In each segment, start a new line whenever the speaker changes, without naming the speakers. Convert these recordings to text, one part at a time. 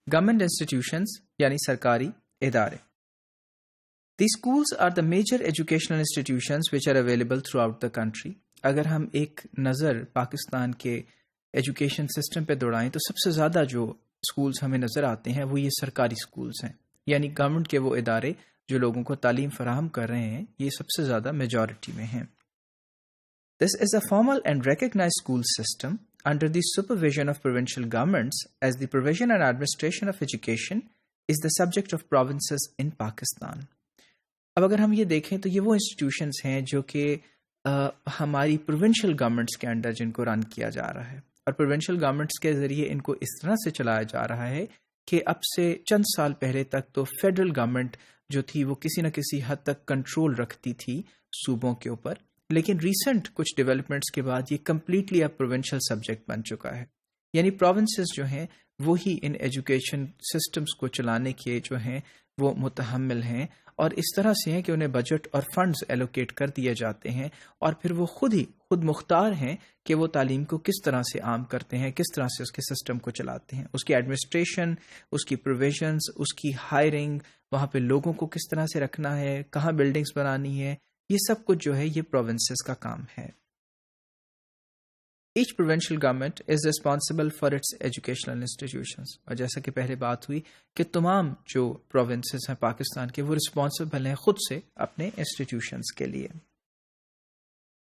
Government institutions یعنی سرکاری ادارے. The schools are the major educational institutions which are available throughout the country. اگر ہم ایک نظر پاکستان کے ایجوکیشن سسٹم پہ دوڑائیں تو سب سے زیادہ جو اسکولس ہمیں نظر آتے ہیں وہ یہ سرکاری اسکولس ہیں، یعنی گورنمنٹ کے وہ ادارے جو لوگوں کو تعلیم فراہم کر رہے ہیں، یہ سب سے زیادہ میجورٹی میں ہیں. This is a formal and recognised school system under the supervision of provincial governments, as the provision and administration of education is the subject of provinces in Pakistan. اب اگر ہم یہ دیکھیں تو یہ وہ انسٹیٹیوشنز ہیں جو کہ ہماری پروونشل گورنمنٹس کے انڈر جن کو رن کیا جا رہا ہے، اور پروونشل گورنمنٹس کے ذریعے ان کو اس طرح سے چلایا جا رہا ہے کہ اب سے چند سال پہلے تک تو فیڈرل گورنمنٹ جو تھی وہ کسی نہ کسی حد تک کنٹرول رکھتی تھی صوبوں کے اوپر، لیکن ریسنٹ کچھ ڈیولپمنٹس کے بعد یہ کمپلیٹلی اب پروونشل سبجیکٹ بن چکا ہے. یعنی پروونسز جو ہیں وہی ان ایجوکیشن سسٹمز کو چلانے کے جو ہیں وہ متحمل ہیں، اور اس طرح سے ہیں کہ انہیں بجٹ اور فنڈز ایلوکیٹ کر دیے جاتے ہیں، اور پھر وہ خود مختار ہیں کہ وہ تعلیم کو کس طرح سے عام کرتے ہیں، کس طرح سے اس کے سسٹم کو چلاتے ہیں، اس کی ایڈمنسٹریشن، اس کی پروویژنز، اس کی ہائرنگ، وہاں پہ لوگوں کو کس طرح سے رکھنا ہے، کہاں بلڈنگز بنانی ہے، یہ سب کچھ جو ہے یہ پروونسز کا کام ہے. Each provincial government is responsible for its educational institutions. اور جیسا کہ پہلے بات ہوئی کہ تمام جو پروونسز ہیں پاکستان کے وہ رسپانسبل ہیں خود سے اپنے انسٹیٹیوشنز کے لیے.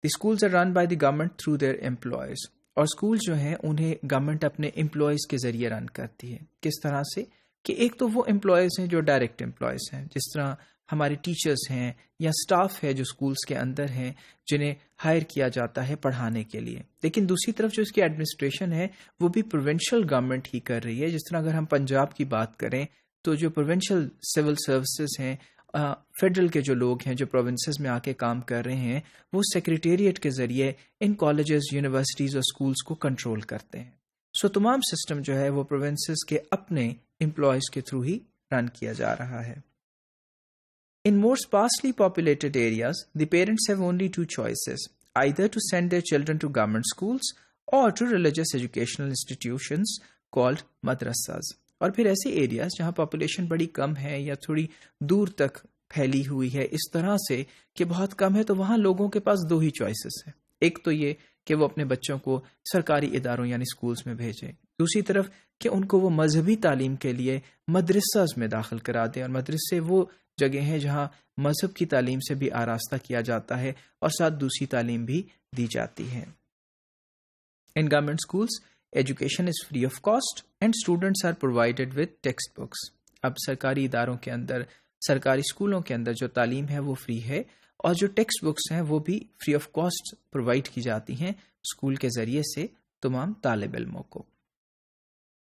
The schools are run by the government through their employees. اور اسکول جو ہیں انہیں گورنمنٹ اپنے امپلائیز کے ذریعے رن کرتی ہے. کس طرح سے کہ ایک تو وہ امپلائیز ہیں جو ڈائریکٹ امپلائیز ہیں، جس طرح ہمارے ٹیچرز ہیں یا سٹاف ہے جو اسکولس کے اندر ہیں جنہیں ہائر کیا جاتا ہے پڑھانے کے لیے. لیکن دوسری طرف جو اس کی ایڈمنسٹریشن ہے وہ بھی پروونشل گورنمنٹ ہی کر رہی ہے. جس طرح اگر ہم پنجاب کی بات کریں تو جو پروونشل سول سروسز ہیں، فیڈرل کے جو لوگ ہیں جو پروونسز میں آ کے کام کر رہے ہیں، وہ سیکریٹریٹ کے ذریعے ان کالجز، یونیورسٹیز اور اسکولس کو کنٹرول کرتے ہیں. سو تمام سسٹم جو ہے وہ پروونسز کے اپنے امپلائیز کے تھرو ہی رن کیا جا رہا ہے. In more sparsely populated areas, the parents have only two choices, either to send their children to government schools or to religious educational institutions called madrasas. اور پھر ایسے ایریاز جہاں پاپولیشن بڑی کم ہے یا تھوڑی دور تک پھیلی ہوئی ہے اس طرح سے کہ بہت کم ہے، تو وہاں لوگوں کے پاس دو ہی چوائسز ہیں. ایک تو یہ کہ وہ اپنے بچوں کو سرکاری اداروں یعنی سکولز میں بھیجیں، دوسری طرف کہ ان کو وہ مذہبی تعلیم کے لیے مدرساز میں داخل کرا دیں. اور مدرسے وہ جگہ ہیں جہاں مذہب کی تعلیم سے بھی آراستہ کیا جاتا ہے اور ساتھ دوسری تعلیم بھی دی جاتی ہے. In government schools education is free of cost and students are provided with textbooks. اب سرکاری اداروں کے اندر، سرکاری اسکولوں کے اندر جو تعلیم ہے وہ فری ہے، اور جو ٹیکسٹ بکس ہیں وہ بھی فری آف کاسٹ پرووائڈ کی جاتی ہیں اسکول کے ذریعے سے تمام طالب علموں کو.